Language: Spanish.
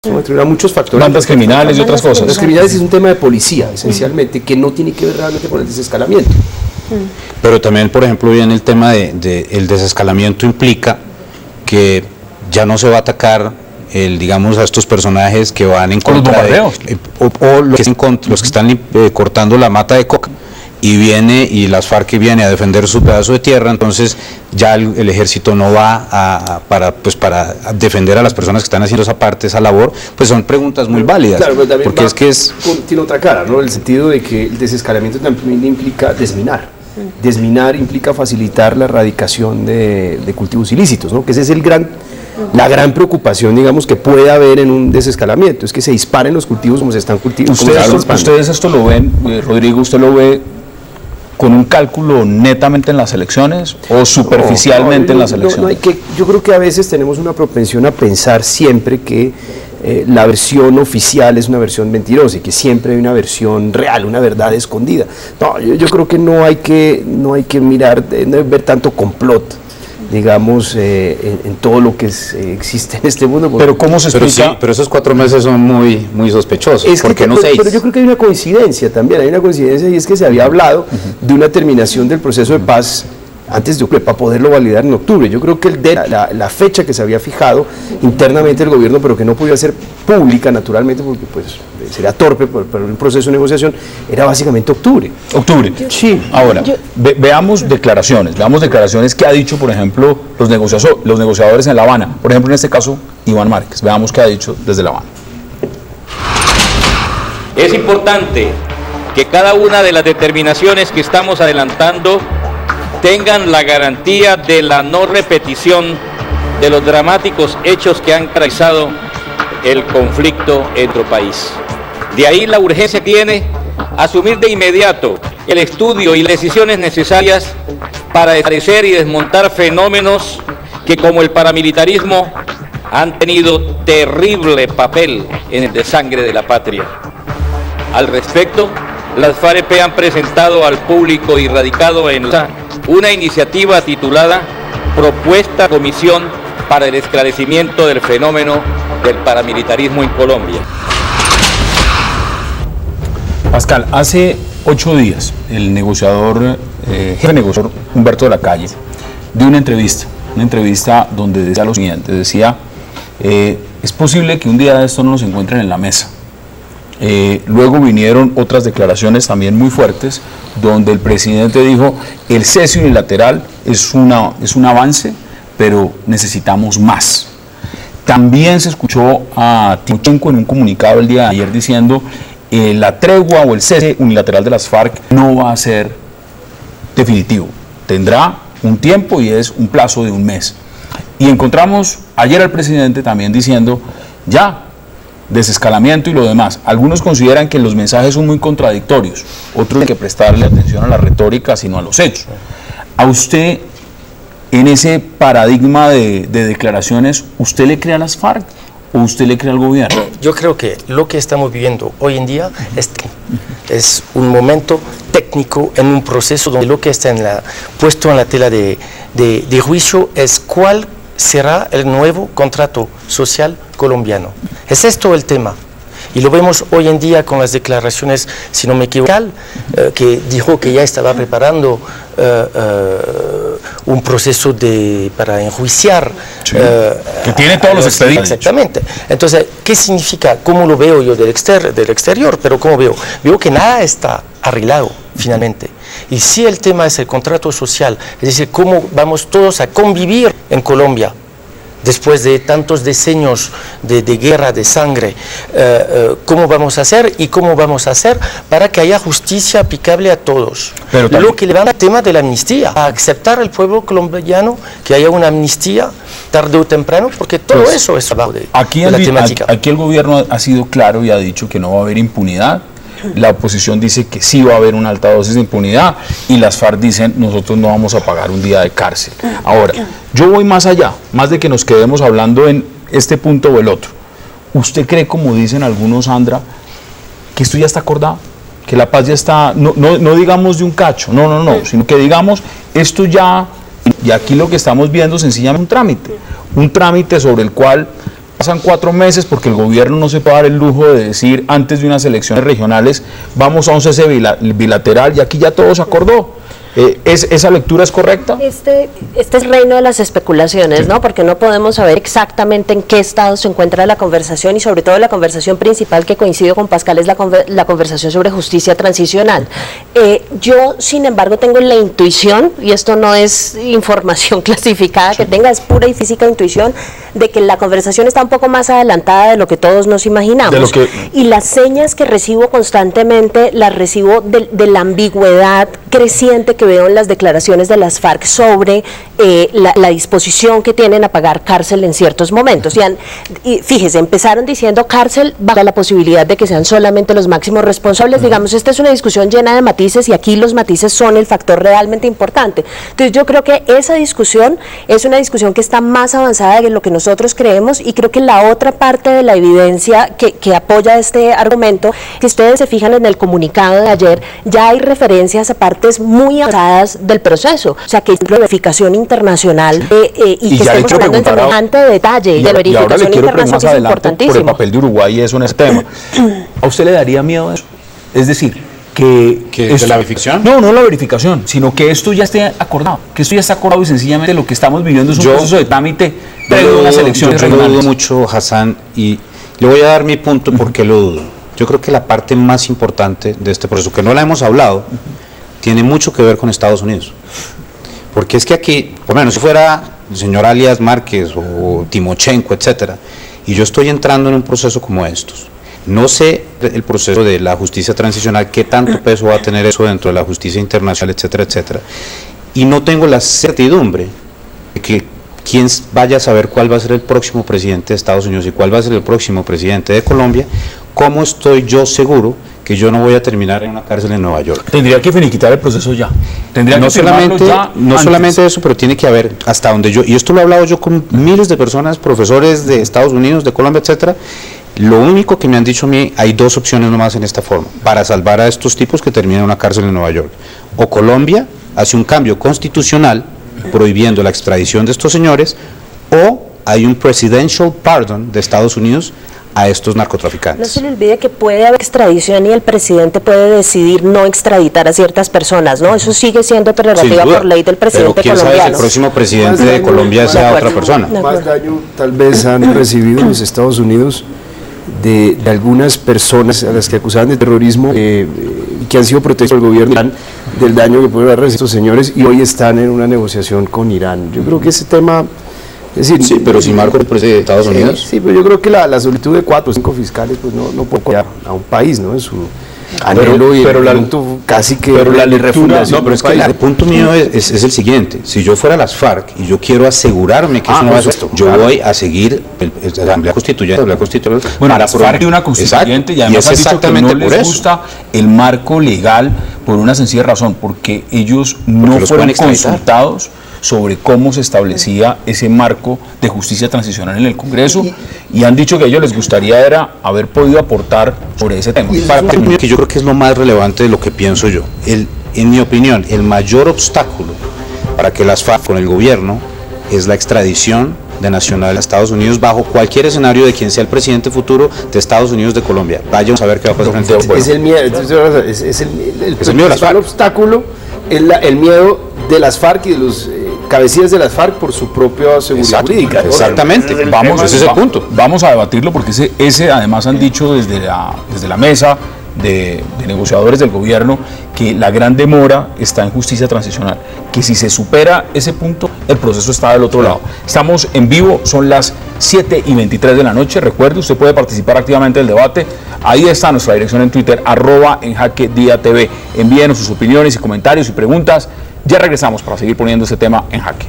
A muchos factores. Bandas criminales y otras cosas. Los criminales es un tema de policía, esencialmente, que no tiene que ver realmente con el desescalamiento. Pero también, por ejemplo, bien el tema el desescalamiento implica que ya no se va a atacar, digamos, a estos personajes que van en contra de, o los que están cortando la mata de coca, y las FARC viene a defender su pedazo de tierra. Entonces ya el ejército no va para defender a las personas que están haciendo esa labor. Pues son preguntas muy válidas, claro, pero también porque tiene otra cara, ¿no? En el sentido de que el desescalamiento también implica desminar. Desminar implica facilitar la erradicación de cultivos ilícitos, ¿no? Que ese es la gran preocupación, digamos, que puede haber en un desescalamiento, es que se disparen los cultivos como se están cultivando. Ustedes esto lo ven, Rodrigo, ¿usted lo ve con un cálculo netamente en las elecciones o superficialmente en las elecciones? Yo creo que a veces tenemos una propensión a pensar siempre que la versión oficial es una versión mentirosa y que siempre hay una versión real, una verdad escondida. No, yo creo que no hay que mirar, no hay ver tanto complot, digamos, en todo lo que existe en este mundo. Pero ¿cómo se explica? Pero esos 4 meses son muy, muy sospechosos. ¿Por qué no 6? Pero yo creo que hay una coincidencia también, y es que se había hablado de una terminación del proceso de paz antes de octubre, para poderlo validar en octubre. Yo creo que la fecha que se había fijado internamente el gobierno, pero que no podía ser pública naturalmente, porque pues sería torpe por un proceso de negociación, era básicamente octubre. ¿Octubre? Sí. Ahora, veamos declaraciones que ha dicho, por ejemplo, los negociadores en La Habana. Por ejemplo, en este caso, Iván Márquez. Veamos qué ha dicho desde La Habana. Es importante que cada una de las determinaciones que estamos adelantando tengan la garantía de la no repetición de los dramáticos hechos que han caracterizado el conflicto en nuestro país. De ahí la urgencia que tiene asumir de inmediato el estudio y las decisiones necesarias para esclarecer y desmontar fenómenos que, como el paramilitarismo, han tenido terrible papel en el desangre de la patria. Al respecto, las FAREP han presentado al público y radicado en una iniciativa titulada Propuesta Comisión para el Esclarecimiento del Fenómeno del Paramilitarismo en Colombia. Pascal, hace 8 días el jefe negociador Humberto de la Calle dio una entrevista donde decía lo siguiente, es posible que un día de esto no nos encuentren en la mesa. Luego vinieron otras declaraciones también muy fuertes, donde el presidente dijo, el cese unilateral es un avance, pero necesitamos más. También se escuchó a Timochenko en un comunicado el día de ayer diciendo, la tregua o el cese unilateral de las FARC no va a ser definitivo, tendrá un tiempo y es un plazo de 1 mes. Y encontramos ayer al presidente también diciendo, ya, desescalamiento y lo demás. Algunos consideran que los mensajes son muy contradictorios, otros hay que prestarle atención a la retórica, sino a los hechos. A usted, en ese paradigma de declaraciones, ¿usted le cree a las FARC o usted le cree al gobierno? Yo creo que lo que estamos viviendo hoy en día es un momento técnico en un proceso donde lo que está puesto en la tela de juicio es cuál será el nuevo contrato social colombiano. Es esto el tema. Y lo vemos hoy en día con las declaraciones, si no me equivoco, que dijo que ya estaba preparando un proceso para enjuiciar. Sí, que tiene todos los expedientes. Exactamente. Entonces, ¿qué significa? ¿Cómo lo veo yo del exterior? Pero ¿cómo veo? Veo que nada está arreglado finalmente. Y si el tema es el contrato social, es decir, cómo vamos todos a convivir en Colombia, después de tantos decenios de guerra, de sangre, ¿cómo vamos a hacer y cómo vamos a hacer para que haya justicia aplicable a todos? Pero lo que levanta el tema de la amnistía, a aceptar al pueblo colombiano que haya una amnistía tarde o temprano, porque todo eso es abajo de la temática. Aquí el gobierno ha sido claro y ha dicho que no va a haber impunidad. La oposición dice que sí va a haber una alta dosis de impunidad y las FARC dicen nosotros no vamos a pagar un día de cárcel. Ahora, yo voy más allá, más de que nos quedemos hablando en este punto o el otro. ¿Usted cree, como dicen algunos, Sandra, que esto ya está acordado? Que la paz ya está, no digamos de un cacho, no, sino que digamos esto ya, y aquí lo que estamos viendo sencillamente un trámite sobre el cual pasan 4 meses porque el gobierno no se puede dar el lujo de decir antes de unas elecciones regionales vamos a un cese bilateral y aquí ya todo se acordó. ¿Esa lectura es correcta? Este es reino de las especulaciones, ¿no? Porque no podemos saber exactamente en qué estado se encuentra la conversación y sobre todo la conversación principal que coincido con Pascal es la conversación sobre justicia transicional. Yo, sin embargo, tengo la intuición, y esto no es información clasificada que tenga, es pura y física intuición, de que la conversación está un poco más adelantada de lo que todos nos imaginamos. Y las señas que recibo constantemente las recibo de la ambigüedad creciente que veo en las declaraciones de las FARC sobre la disposición que tienen a pagar cárcel en ciertos momentos. Y fíjese, empezaron diciendo cárcel bajo la posibilidad de que sean solamente los máximos responsables. Digamos, esta es una discusión llena de matices y aquí los matices son el factor realmente importante. Entonces yo creo que esa discusión es una discusión que está más avanzada de lo que nosotros creemos y creo que la otra parte de la evidencia que apoya este argumento, que ustedes se fijan en el comunicado de ayer, ya hay referencias a partes muy avanzadas del proceso, o sea que hay verificación internacional y que estemos hablando en semejante detalle y de verificación internacional es importantísimo. Por el papel de Uruguay y eso en ese tema. ¿A usted le daría miedo eso? Es decir, que ¿de la verificación? No la verificación, sino que esto ya esté acordado, que esto ya está acordado y sencillamente lo que estamos viviendo es un proceso de trámite de unas elecciones regionales. Yo lo dudo mucho, Hassan, y le voy a dar mi punto porque lo dudo. Yo creo que la parte más importante de este proceso, que no la hemos hablado, tiene mucho que ver con Estados Unidos. Porque es que aquí, por lo menos si fuera el señor alias Márquez o Timochenko, etcétera, y yo estoy entrando en un proceso como estos, no sé el proceso de la justicia transicional, qué tanto peso va a tener eso dentro de la justicia internacional, etcétera, etcétera, y no tengo la certidumbre de que quién vaya a saber cuál va a ser el próximo presidente de Estados Unidos y cuál va a ser el próximo presidente de Colombia. ¿Cómo estoy yo seguro que yo no voy a terminar en una cárcel en Nueva York? Tendría que finiquitar el proceso ya. No solamente eso, pero tiene que haber, hasta donde yo, y esto lo he hablado yo con miles de personas, profesores de Estados Unidos, de Colombia, etcétera. Lo único que me han dicho a mí, hay 2 opciones nomás en esta forma, para salvar a estos tipos que terminan en una cárcel en Nueva York. O Colombia hace un cambio constitucional prohibiendo la extradición de estos señores, o hay un presidential pardon de Estados Unidos a estos narcotraficantes. No se le olvide que puede haber extradición y el presidente puede decidir no extraditar a ciertas personas, ¿no? Eso sigue siendo prerrogativa por ley del presidente colombiano. Pero quién sabe si el próximo presidente de Colombia sea otra persona. Más daño tal vez han recibido los Estados Unidos de algunas personas a las que acusaban de terrorismo que han sido protegidos por el gobierno del daño que pueden haber recibido estos señores y hoy están en una negociación con Irán. Yo creo que ese tema... Es decir, sí, pero si Marco es presidente de Estados Unidos. Sí, pero yo creo que la solicitud de 4 o 5 fiscales pues no puede apoyar a un país, ¿no? En su anhelo pero el punto casi que pero la lectura, no, pero es que el punto mío es el siguiente: si yo fuera las FARC y yo quiero asegurarme que eso no va a ser, yo voy a seguir la Asamblea Constituyente, bueno, las FARC y una constituyente, y además han dicho que no les gusta el marco legal por una sencilla razón, porque ellos no fueron consultados sobre cómo se establecía ese marco de justicia transicional en el Congreso y han dicho que a ellos les gustaría era haber podido aportar sobre ese tema. Que yo creo que es lo más relevante de lo que pienso yo. En mi opinión, el mayor obstáculo para que las FARC con el gobierno es la extradición de nacionales a Estados Unidos bajo cualquier escenario de quien sea el presidente futuro de Estados Unidos de Colombia. Vayamos a ver qué va a pasar frente a Es el miedo, es el miedo de las FARC. El obstáculo es el miedo de las FARC y de los cabecillas de las FARC por su propia seguridad jurídica. Exactamente, ese es el punto. Vamos a debatirlo porque ese además han dicho desde la mesa de negociadores del gobierno que la gran demora está en justicia transicional, que si se supera ese punto, el proceso está del otro lado. Estamos en vivo, son las 7:23 de la noche. Recuerde, usted puede participar activamente del debate. Ahí está nuestra dirección en Twitter, @enjaquediatv. Envíenos sus opiniones y comentarios y preguntas. Ya regresamos para seguir poniendo este tema en jaque.